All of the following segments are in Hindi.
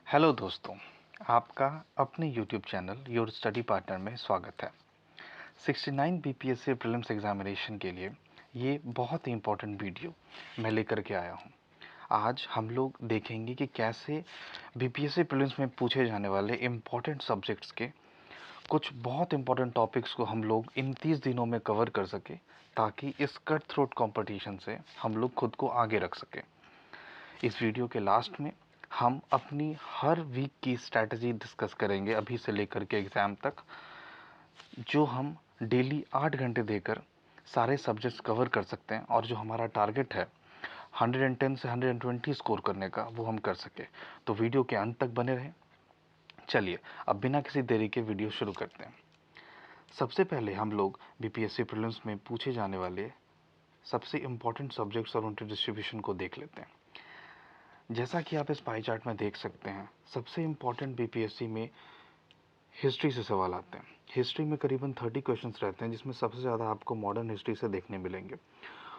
हेलो दोस्तों, आपका अपने YouTube channel your study partner में स्वागत है। 69 बीपीएससी प्रीलिम्स एग्जामिनेशन के लिए ये बहुत ही इम्पोर्टेंट वीडियो मैं लेकर के आया हूँ। आज हम लोग देखेंगे कि कैसे बीपीएससी प्रीलिम्स में पूछे जाने वाले इम्पोर्टेंट सब्जेक्ट्स के कुछ बहुत इम्पोर्टेंट टॉपिक्स को हम लोग इन 30 दिनों में कवर कर सके, ताकि इस कट थ्रोट कॉम्पिटिशन से हम लोग खुद को आगे रख सकें। इस वीडियो के लास्ट में हम अपनी हर वीक की स्ट्रैटेजी डिस्कस करेंगे, अभी से लेकर के एग्ज़ाम तक, जो हम डेली 8 घंटे देकर सारे सब्जेक्ट्स कवर कर सकते हैं और जो हमारा टारगेट है 110 से 120 स्कोर करने का, वो हम कर सके। तो वीडियो के अंत तक बने रहें। चलिए अब बिना किसी देरी के वीडियो शुरू करते हैं। सबसे पहले हम लोग बीपीएससी प्रीलिम्स में पूछे जाने वाले सबसे इम्पोर्टेंट सब्जेक्ट्स और उनके डिस्ट्रीब्यूशन को देख लेते हैं। जैसा कि आप इस पाई चार्ट में देख सकते हैं, सबसे इम्पॉर्टेंट बीपीएससी में हिस्ट्री से सवाल आते हैं। हिस्ट्री में करीबन 30 क्वेश्चंस रहते हैं, जिसमें सबसे ज़्यादा आपको मॉडर्न हिस्ट्री से देखने मिलेंगे।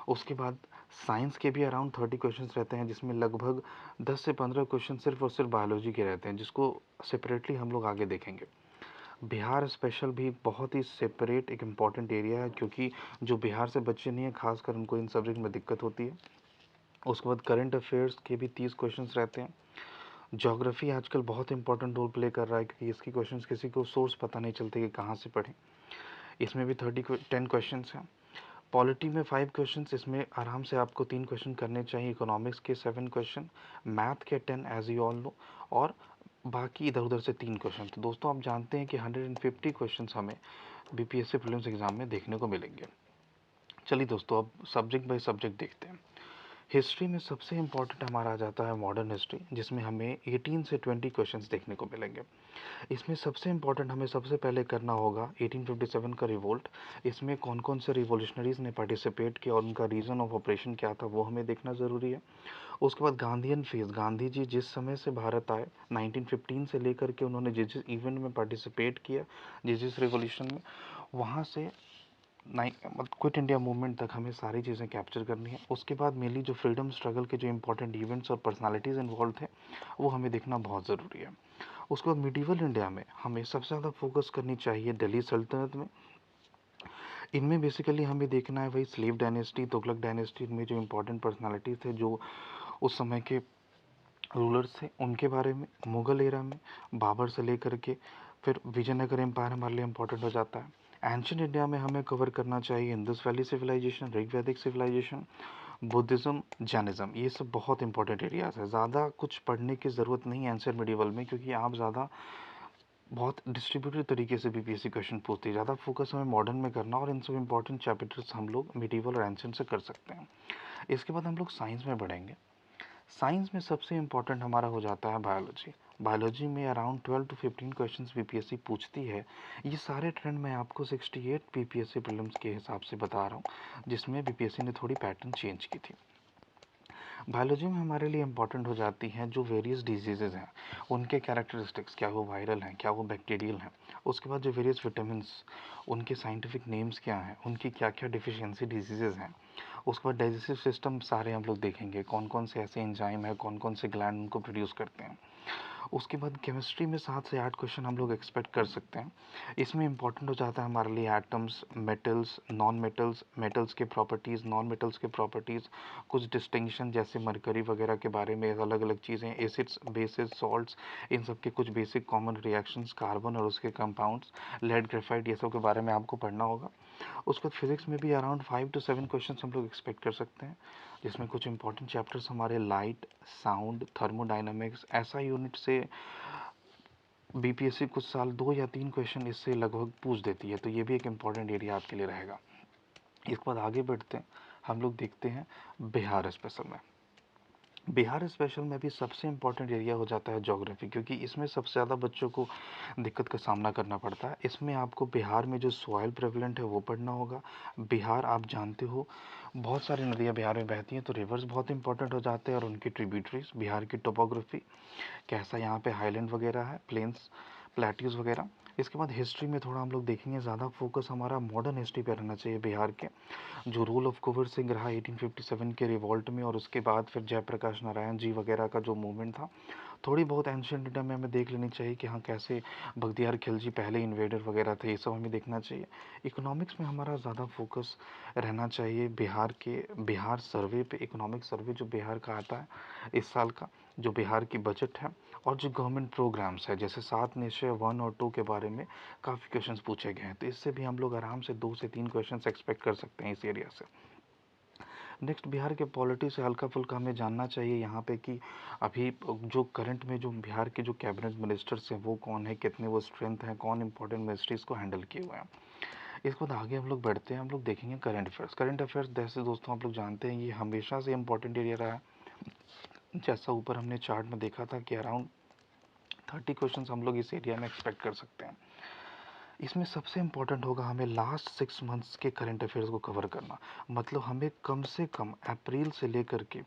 उसके बाद साइंस के भी अराउंड 30 क्वेश्चंस रहते हैं, जिसमें लगभग 10 से 15 क्वेश्चन सिर्फ और सिर्फ बायोलॉजी के रहते हैं, जिसको सेपरेटली हम लोग आगे देखेंगे। बिहार स्पेशल भी बहुत ही सेपरेट एक इम्पॉर्टेंट एरिया है, क्योंकि जो बिहार से बच्चे नहीं हैं, खासकर उनको इन सब्जेक्ट में दिक्कत होती है। उसके बाद करंट अफेयर्स के भी 30 क्वेश्चंस रहते हैं। ज्योग्राफी आजकल बहुत इंपॉर्टेंट रोल प्ले कर रहा है, क्योंकि इसकी क्वेश्चंस किसी को सोर्स पता नहीं चलते कि कहाँ से पढ़ें। इसमें भी 10 क्वेश्चंस हैं। पॉलिटी में 5 क्वेश्चंस, इसमें आराम से आपको 3 क्वेश्चन करने चाहिए। इकोनॉमिक्स के 7 क्वेश्चन, मैथ के 10 एज यू ऑल नो, और बाकी इधर उधर से 3 क्वेश्चन। तो दोस्तों आप जानते हैं कि 150 क्वेश्चंस हमें बीपीएससी प्रीलिम्स एग्जाम में देखने को मिलेंगे। चलिए दोस्तों, अब सब्जेक्ट बाय सब्जेक्ट देखते हैं। हिस्ट्री में सबसे इम्पॉर्टेंट हमारा आ जाता है मॉडर्न हिस्ट्री, जिसमें हमें 18 से 20 क्वेश्चंस देखने को मिलेंगे। इसमें सबसे इम्पॉर्टेंट हमें सबसे पहले करना होगा 1857 का रिवोल्ट। इसमें कौन कौन से रिवोल्यूशनरीज ने पार्टिसिपेट किया और उनका रीजन ऑफ ऑपरेशन क्या था, वो हमें देखना ज़रूरी है। उसके बाद गांधीयन फेज, गांधी जी जिस समय से भारत आए 1915 से लेकर के उन्होंने जिस जिस इवेंट में पार्टिसिपेट किया, जिस जिस रिवोल्यूशन में, वहाँ से क्विट इंडिया मूवमेंट तक हमें सारी चीज़ें कैप्चर करनी है। उसके बाद मेनली जो फ्रीडम स्ट्रगल के जो इंपॉर्टेंट इवेंट्स और पर्सनालिटीज़ इन्वॉल्व थे, वो हमें देखना बहुत ज़रूरी है। उसके बाद मिडिवल इंडिया में हमें सबसे ज़्यादा फोकस करनी चाहिए दिल्ली सल्तनत में। इनमें बेसिकली हमें देखना है वही स्लेव डायनेस्टी, तुगलक डायनेस्टी, इनमें जो इंपॉर्टेंट पर्सनालिटीज़ थे, जो उस समय के रूलर्स थे, उनके बारे में। मुगल एरा में बाबर से लेकर के फिर विजयनगर एम्पायर हमारे लिए इंपॉर्टेंट हो जाता है। एंशियंट इंडिया में हमें कवर करना चाहिए इंडस वैली सिविलाइजेशन, ऋग वैदिक सिविलाइजेशन, बुद्धिज़्म, जैनिज़्म। ये सब बहुत इंपॉर्टेंट एरियाज़ है। ज़्यादा कुछ पढ़ने की ज़रूरत नहीं है एंशियंट मिडिवल में, क्योंकि आप ज़्यादा बहुत डिस्ट्रीब्यूटेड तरीके से बीपीएससी क्वेश्चन पूछती है। ज़्यादा फोकस हमें मॉडर्न में करना, और इन सब इंपॉर्टेंट चैप्टर्स हम लोग मिडिवल और एंशियंट से कर सकते हैं। इसके बाद हम लोग साइंस में बढ़ेंगे। साइंस में सबसे इम्पॉर्टेंट हमारा हो जाता है बायोलॉजी। बायोलॉजी में अराउंड 12 to 15 क्वेश्चंस बीपीएससी पूछती है। ये सारे ट्रेंड मैं आपको 68 बीपीएससी प्रीलिम्स के हिसाब से बता रहा हूँ, जिसमें बीपीएससी ने थोड़ी पैटर्न चेंज की थी। बायोलॉजी में हमारे लिए इंपॉर्टेंट हो जाती हैं जो वेरियस डिजीज़ेज हैं, उनके कैरेक्टरिस्टिक्स, क्या वो वायरल हैं, क्या वो बैक्टीरियल हैं। उसके बाद जो वेरियस विटामिन्स, उनके साइंटिफिक नेम्स क्या हैं, उनकी क्या क्या डिफिशियंसी डिजीज़ेज हैं। उसके बाद डाइजेस्टिव सिस्टम सारे हम लोग देखेंगे, कौन कौन से ऐसे एंजाइम है, कौन कौन से ग्लैंड उनको प्रोड्यूस करते हैं। उसके बाद केमिस्ट्री में 7 से 8 क्वेश्चन हम लोग एक्सपेक्ट कर सकते हैं। इसमें इंपॉर्टेंट हो जाता है हमारे लिए atoms, metals, non metals, metals के प्रॉपर्टीज़, नॉन मेटल्स के प्रॉपर्टीज़, कुछ डिस्टिंक्शन जैसे मरकरी वगैरह के बारे में, अलग अलग चीज़ें, एसिड्स, बेसिस, सॉल्ट्स, इन सब के कुछ बेसिक कॉमन रिएक्शंस, कार्बन और उसके कंपाउंड्स, लेड, ग्रेफाइट, ये सब के बारे में आपको पढ़ना होगा। उसके बाद फिजिक्स में भी अराउंड 5 to 7 क्वेश्चन हम लोग एक्सपेक्ट कर सकते हैं, जिसमें कुछ इंपॉर्टेंट चैप्टर्स हमारे लाइट, साउंड, थर्मोडाइनमिक्स, ऐसा यूनिट से बीपीएससी कुछ साल 2 या 3 क्वेश्चन इससे लगभग पूछ देती है। तो ये भी एक इम्पॉर्टेंट एरिया आपके लिए रहेगा। इसके बाद आगे बढ़ते हैं, हम लोग देखते हैं बिहार स्पेशल में। बिहार स्पेशल में भी सबसे इम्पॉर्टेंट एरिया हो जाता है ज्योग्राफी, क्योंकि इसमें सबसे ज़्यादा बच्चों को दिक्कत का सामना करना पड़ता है। इसमें आपको बिहार में जो सॉइल प्रेवलेंट है वो पढ़ना होगा। बिहार आप जानते हो बहुत सारी नदियाँ बिहार में बहती हैं, तो रिवर्स बहुत इंपॉर्टेंट हो जाते हैं, और उनकी ट्रिब्यूटरीज, बिहार की टोपोग्राफी, कैसा यहाँ पे हाईलैंड वगैरह है, प्लेन्स, प्लेट्यूज वगैरह। इसके बाद हिस्ट्री में थोड़ा हम लोग देखेंगे, ज़्यादा फोकस हमारा मॉडर्न हिस्ट्री पे रहना चाहिए बिहार के। जो रूल ऑफ कुंवर सिंह रहा 1857 के रिवॉल्ट में, और उसके बाद फिर जयप्रकाश नारायण जी वगैरह का जो मूवमेंट था, थोड़ी बहुत एंशिएंट इंडिया में हमें देख लेनी चाहिए कि हाँ कैसे बख्तियार खिलजी पहले इन्वेडर वगैरह थे, ये सब हमें देखना चाहिए। इकोनॉमिक्स में हमारा ज़्यादा फोकस रहना चाहिए बिहार सर्वे पे, इकोनॉमिक सर्वे जो बिहार का आता है इस साल का, जो बिहार की बजट है और जो गवर्नमेंट प्रोग्राम्स है, जैसे 7 निश्चय 1 और 2 के बारे में काफ़ी क्वेश्चंस पूछे गए हैं, तो इससे भी हम लोग आराम से 2 से 3 क्वेश्चंस एक्सपेक्ट कर सकते हैं इस एरिया से। नेक्स्ट बिहार के पॉलिटी से हल्का फुल्का हमें जानना चाहिए यहाँ पे कि अभी जो करंट में जो बिहार के जो कैबिनेट मिनिस्टर्स हैं वो कौन है, कितने वो स्ट्रेंथ हैं, कौन इंपॉर्टेंट मिनिस्ट्रीज़ को हैंडल किए हुए हैं। इसके बाद आगे हम लोग बढ़ते हैं, हम लोग देखेंगे करंट अफेयर्स। करंट अफेयर्स जैसे दोस्तों आप लोग जानते हैं ये हमेशा से इंपॉर्टेंट एरिया रहा है। जैसा ऊपर हमने चार्ट में देखा था कि अराउंड 30 क्वेश्चन हम लोग इस एरिया में एक्सपेक्ट कर सकते हैं। इसमें सबसे इम्पोर्टेंट होगा हमें लास्ट 6 मंथ्स के करंट अफेयर्स को कवर करना। मतलब हमें कम से कम अप्रैल से लेकर के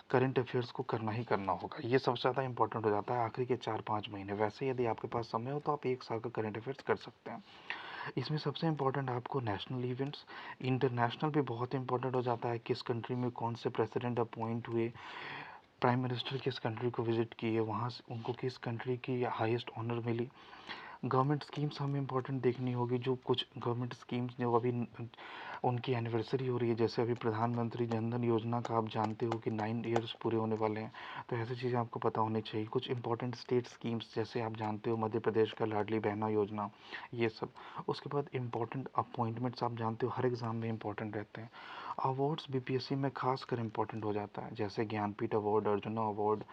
करंट अफेयर्स को करना ही करना होगा। ये सबसे ज़्यादा इंपॉर्टेंट हो जाता है आखिरी के 4-5 महीने। वैसे यदि आपके पास समय हो तो आप 1 साल का करंट अफेयर्स कर सकते हैं। इसमें सबसे इम्पोर्टेंट आपको नेशनल इवेंट्स, इंटरनेशनल भी बहुत इंपॉर्टेंट हो जाता है। किस कंट्री में कौन से प्रेसिडेंट अपॉइंट हुए, प्राइम मिनिस्टर किस कंट्री को विजिट किए, वहाँ से उनको किस कंट्री की हाईएस्ट ऑनर मिली। गवर्नमेंट स्कीम्स हमें इंपॉर्टेंट देखनी होगी। जो कुछ गवर्नमेंट स्कीम्स जो अभी उनकी एनिवर्सरी हो रही है, जैसे अभी प्रधानमंत्री जन धन योजना का आप जानते हो कि 9 ईयर्स पूरे होने वाले हैं, तो ऐसी चीज़ें आपको पता होनी चाहिए। कुछ इंपॉर्टेंट स्टेट स्कीम्स जैसे आप जानते हो मध्य प्रदेश का लाडली बहना योजना, ये सब। उसके बाद इंपॉर्टेंट अपॉइंटमेंट्स आप जानते हो हर एग्ज़ाम में इंपॉर्टेंट रहते हैं। अवार्ड्स बीपीएससी में खासकर इंपॉर्टेंट हो जाता है, जैसे ज्ञानपीठ अवार्ड, अर्जुना अवार्ड,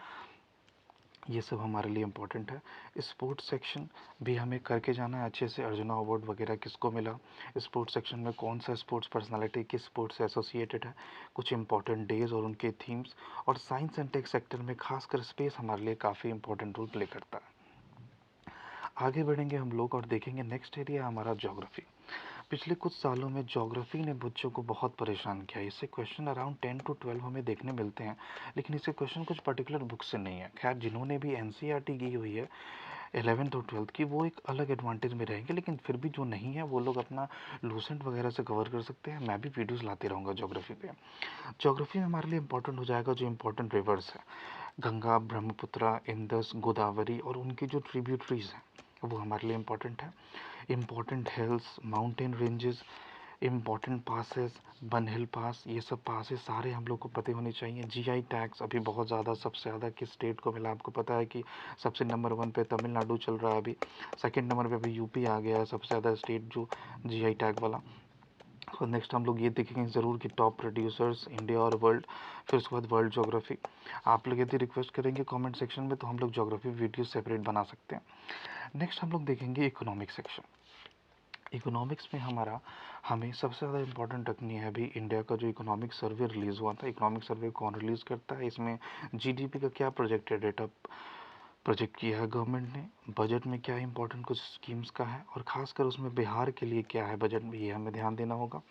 ये सब हमारे लिए इम्पोर्टेंट है। स्पोर्ट्स सेक्शन भी हमें करके जाना है अच्छे से। अर्जुना अवार्ड वगैरह किसको मिला, स्पोर्ट्स सेक्शन में कौन सा स्पोर्ट्स पर्सनालिटी किस स्पोर्ट्स से एसोसिएटेड है, कुछ इंपॉर्टेंट डेज और उनके थीम्स। और साइंस एंड टेक सेक्टर में खासकर स्पेस हमारे लिए काफ़ी इंपॉर्टेंट रोल प्ले करता है। आगे बढ़ेंगे हम लोग और देखेंगे नेक्स्ट एरिया हमारा ज्योग्राफी। पिछले कुछ सालों में ज्योग्राफी ने बच्चों को बहुत परेशान किया। इससे क्वेश्चन अराउंड 10 to 12 हमें देखने मिलते हैं, लेकिन इससे क्वेश्चन कुछ पर्टिकुलर बुक से नहीं है। खैर जिन्होंने भी एनसीईआरटी की हुई है 11th और 12th की, वो एक अलग एडवांटेज में रहेंगे, लेकिन फिर भी जो नहीं है वो लोग अपना लूसेंट वगैरह से कवर कर सकते हैं। मैं भी वीडियोस लाते रहूँगा ज्योग्राफी पे। ज्योग्राफी में हमारे लिए इंपॉर्टेंट हो जाएगा जो इंपॉर्टेंट रिवर्स है, गंगा, ब्रह्मपुत्र, इंदस, गोदावरी और उनकी जो ट्रिब्यूटरीज हैं वो हमारे लिए इम्पॉर्टेंट है। Important hills, mountain ranges, important passes, one hill pass, ये सब पासेस सारे हम लोग को पता होने चाहिए। जीआई टैग्स अभी बहुत ज़्यादा, सबसे ज़्यादा किस स्टेट को मिला आपको पता है कि सबसे नंबर 1 पे तमिलनाडु चल रहा है अभी, सेकंड नंबर पे अभी यूपी आ गया है सबसे ज़्यादा स्टेट जो जीआई टैग वाला। और नेक्स्ट हम लोग ये देखेंगे ज़रूर कि टॉप प्रोड्यूसर्स इंडिया और वर्ल्ड, फिर उसके बाद वर्ल्ड ज्योग्राफी। आप लोग यदि रिक्वेस्ट करेंगे कमेंट सेक्शन में तो हम लोग ज्योग्राफी वीडियो सेपरेट बना सकते हैं। नेक्स्ट हम लोग देखेंगे इकोनॉमिक सेक्शन। इकोनॉमिक्स में हमारा हमें सबसे ज़्यादा इंपॉर्टेंट रखनी है अभी इंडिया का जो इकोनॉमिक सर्वे रिलीज़ हुआ था। इकोनॉमिक सर्वे कौन रिलीज़ करता है, इसमें जीडीपी का क्या प्रोजेक्टेड डेटा प्रोजेक्ट किया है गवर्नमेंट ने, बजट में क्या इंपॉर्टेंट कुछ स्कीम्स का है और खासकर उसमें बिहार के लिए क्या है बजट में, ये हमें ध्यान देना होगा।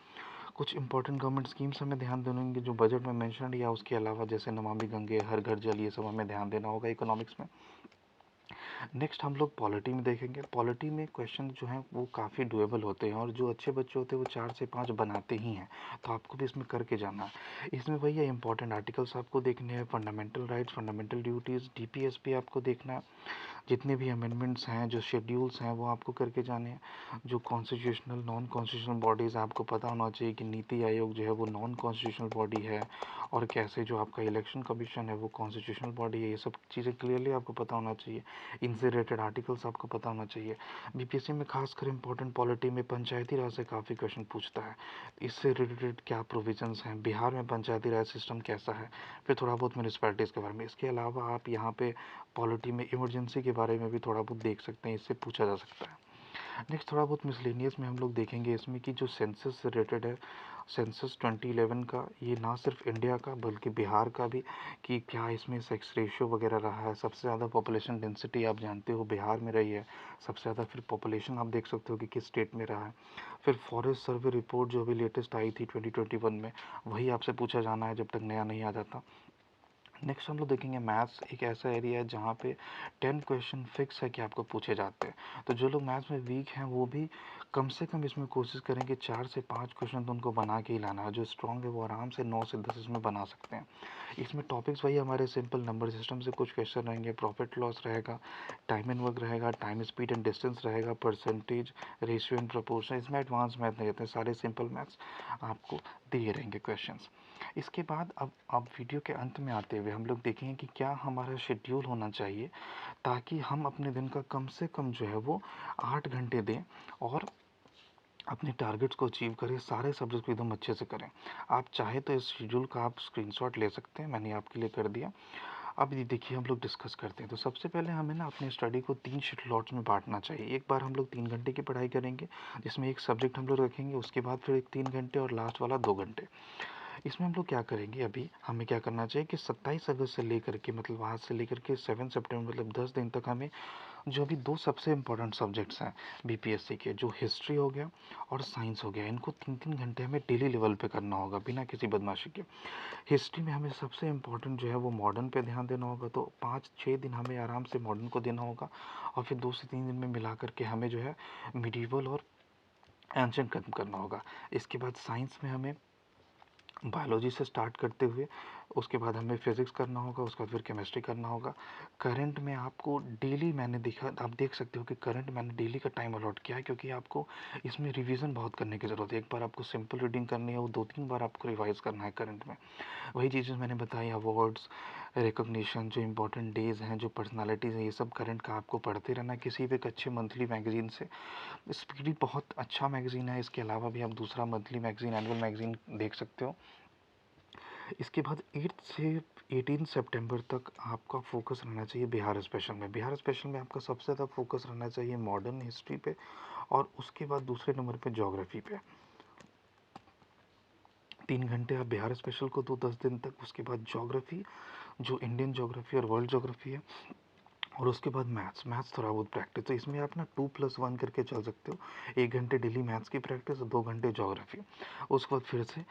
कुछ इंपॉर्टेंट गवर्नमेंट स्कीम्स हमें ध्यान देने होंगे जो बजट में मेंशन या उसके अलावा, जैसे नमामि गंगे, हर घर जल, ये सब हमें ध्यान देना होगा इकोनॉमिक्स में। नेक्स्ट हम लोग पॉलिटी में देखेंगे। पॉलिटी में क्वेश्चन जो हैं वो काफ़ी डुएबल होते हैं और जो अच्छे बच्चे होते हैं वो 4 से 5 बनाते ही हैं, तो आपको भी इसमें करके जाना है। इसमें वही है, इंपॉर्टेंट आर्टिकल्स आपको देखने हैं, fundamental rights, fundamental duties, DPSP आपको देखना है, जितने भी अमेंडमेंट्स हैं, जो शेड्यूल्स हैं वो आपको करके जाने हैं। जो कॉन्स्टिट्यूशनल नॉन कॉन्स्टिट्यूशनल बॉडीज़, आपको पता होना चाहिए कि नीति आयोग जो है वो नॉन कॉन्स्टिट्यूशनल बॉडी है और कैसे जो आपका इलेक्शन कमीशन है वो कॉन्स्टिट्यूशनल बॉडी है। ये सब चीज़ें क्लियरली आपको पता होना चाहिए। इनसे रिलेटेड आर्टिकल्स आपको पता होना चाहिए। बीपीएससी में खासकर इंपॉर्टेंट पॉलिटी में पंचायती राज से काफ़ी क्वेश्चन पूछता है। इससे रिलेटेड क्या प्रोविजंस हैं, बिहार में पंचायती राज सिस्टम कैसा है, फिर थोड़ा बहुत म्यूनिसपैलिटीज़ के बारे में। इसके अलावा आप यहाँ पे पॉलिटी में इमरजेंसी के बारे में भी थोड़ा बहुत देख सकते हैं, इससे पूछा जा सकता है। नेक्स्ट थोड़ा बहुत मिसलेनियस में हम लोग देखेंगे इसमें कि जो सेंसस से रिलेटेड है, सेंसस 2011 का, ये ना सिर्फ इंडिया का बल्कि बिहार का भी, कि क्या इसमें सेक्स रेशियो वगैरह रहा है। सबसे ज़्यादा पॉपुलेशन डेंसिटी आप जानते हो बिहार में रही है सबसे ज़्यादा, फिर पॉपुलेशन आप देख सकते हो कि किस स्टेट में रहा है। फिर फॉरेस्ट सर्वे रिपोर्ट जो अभी लेटेस्ट आई थी 2021 में, वही आपसे पूछा जाना है जब तक नया नहीं आ जाता। नेक्स्ट हम लोग देखेंगे मैथ्स एक ऐसा एरिया है जहाँ पे 10 क्वेश्चन फिक्स है कि आपको पूछे जाते हैं। तो जो लोग मैथ्स में वीक हैं वो भी कम से कम इसमें कोशिश करेंगे 4 से 5 क्वेश्चन तो उनको बना के ही लाना है। जो स्ट्रॉन्ग है वो आराम से 9 से 10 इसमें बना सकते हैं। इसमें टॉपिक्स वही हमारे सिंपल नंबर सिस्टम से कुछ क्वेश्चन रहेंगे, प्रॉफिट लॉस रहेगा, टाइम एंड वर्क रहेगा, टाइम स्पीड एंड डिस्टेंस रहेगा, परसेंटेज, रेशियो एंड प्रोपोर्शन। इसमें एडवांस मैथ नहीं रहते, सारे सिंपल मैथ्स आपको दिए रहेंगे क्वेश्चंस। इसके बाद अब वीडियो के अंत में आते हुए हम लोग देखेंगे कि क्या हमारा शेड्यूल होना चाहिए ताकि हम अपने दिन का कम से कम जो है वो 8 घंटे दें और अपने टारगेट्स को अचीव करें, सारे सब्जेक्ट को एकदम अच्छे से करें। आप चाहे तो इस शेड्यूल का आप स्क्रीनशॉट ले सकते हैं, मैंने आपके लिए कर दिया। अब ये देखिए हम लोग डिस्कस करते हैं। तो सबसे पहले हमें ना अपने स्टडी को 3 स्लॉट्स में बांटना चाहिए। एक बार हम लोग 3 घंटे की पढ़ाई करेंगे जिसमें एक सब्जेक्ट हम लोग रखेंगे, उसके बाद फिर एक 3 घंटे और लास्ट वाला 2 घंटे। इसमें हम लोग क्या करेंगे, अभी हमें क्या करना चाहिए कि 27 अगस्त से लेकर के मतलब आज से लेकर के 7 सितंबर मतलब 10 दिन तक हमें जो अभी दो सबसे इम्पोर्टेंट सब्जेक्ट्स हैं बीपीएससी के, जो हिस्ट्री हो गया और साइंस हो गया, इनको 3-3 घंटे हमें डेली लेवल पे करना होगा बिना किसी बदमाशी के। हिस्ट्री में हमें सबसे इम्पोर्टेंट जो है वो मॉडर्न पे ध्यान देना होगा, तो 5-6 दिन हमें आराम से मॉडर्न को देना होगा और फिर 2 से 3 दिन में मिला करके हमें जो है मिडीवल और एंशिएंट खत्म करना होगा। इसके बाद साइंस में हमें बायोलॉजी से स्टार्ट करते हुए उसके बाद हमें फिज़िक्स करना होगा, उसके बाद फिर केमिस्ट्री करना होगा। करंट में आपको डेली मैंने देखा, आप देख सकते हो कि करंट मैंने डेली का टाइम अलॉट किया है क्योंकि आपको इसमें रिवीजन बहुत करने की ज़रूरत है। एक बार आपको सिंपल रीडिंग करनी है, वो 2-3 बार आपको रिवाइज करना है करंट में। वही चीज़ें मैंने बताई, अवार्ड्स, रिकॉग्निशन, जो इंपॉर्टेंट डेज़ हैं, जो पर्सनालिटीज़ हैं, ये सब करंट का आपको पढ़ते रहना है किसी भी एक अच्छे मंथली मैगजीन से। स्पीडी बहुत अच्छा मैगजीन है, इसके अलावा भी आप दूसरा मंथली मैगजीन, एनुअल मैगजीन देख सकते हो। इसके बाद 8 से 18 सितंबर तक आपका फोकस रहना चाहिए बिहार स्पेशल में। बिहार स्पेशल में आपका सबसे ज़्यादा फोकस रहना चाहिए मॉडर्न हिस्ट्री पे और उसके बाद दूसरे नंबर पे ज्योग्राफी पे। 3 घंटे आप बिहार स्पेशल को दो 10 दिन तक, उसके बाद ज्योग्राफी, जो इंडियन ज्योग्राफी और वर्ल्ड ज्योग्राफी है, और उसके बाद मैथ्स, थोड़ा बहुत प्रैक्टिस। तो इसमें आप ना 2+1 करके चल सकते हो। 1 घंटे डेली मैथ्स की प्रैक्टिस और 2 घंटे ज्योग्राफी। उसके बाद फिर से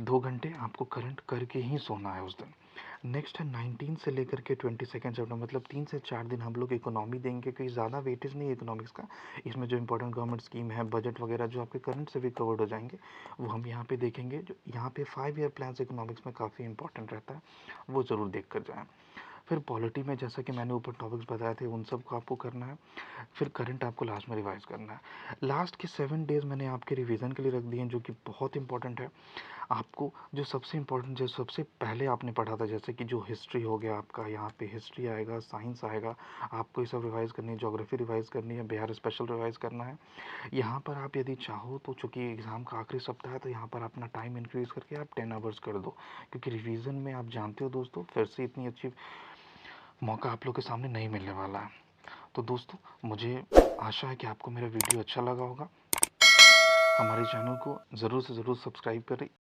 2 घंटे आपको करंट करके ही सोना है उस दिन। नेक्स्ट है 19 से लेकर के 22 सितंबर मतलब 3 से 4 दिन हम लोग इकोनॉमी देंगे, क्योंकि ज़्यादा वेटेज नहीं है इकोनॉमिक्स का। इसमें जो इंपॉर्टेंट गवर्नमेंट स्कीम है, बजट वगैरह जो आपके करंट से भी कवर्ड हो जाएंगे, वो हम यहाँ पे देखेंगे। जो यहाँ पे 5 ईयर प्लान इकोनॉमिक्स में काफ़ी इंपॉर्टेंट रहता है, वो ज़रूर देख कर जाएँ। फिर पॉलिटी में जैसा कि मैंने ऊपर टॉपिक्स बताए थे उन सब को आपको करना है। फिर करंट आपको लास्ट में रिवाइज करना है। लास्ट के 7 डेज़ मैंने आपके रिवीजन के लिए रख दिए हैं, जो कि बहुत इंपॉर्टेंट है। आपको जो सबसे इम्पोर्टेंट, जो सबसे पहले आपने पढ़ा था, जैसे कि जो हिस्ट्री हो गया आपका, यहाँ पे हिस्ट्री आएगा, साइंस आएगा, आपको ये सब रिवाइज़ करनी है, ज्योग्राफी रिवाइज़ करनी है, बिहार स्पेशल रिवाइज़ करना है। यहाँ पर आप यदि चाहो तो, चूँकि एग्ज़ाम का आखिरी सप्ताह है, तो यहाँ पर अपना टाइम इंक्रीज़ करके आप 10 आवर्स कर दो, क्योंकि रिवीजन में आप जानते हो दोस्तों, फिर से इतनी अच्छी मौका आप लोग के सामने नहीं मिलने वाला है। तो दोस्तों, मुझे आशा है कि आपको मेरा वीडियो अच्छा लगा होगा। हमारे चैनल को ज़रूर से ज़रूर सब्सक्राइब करें।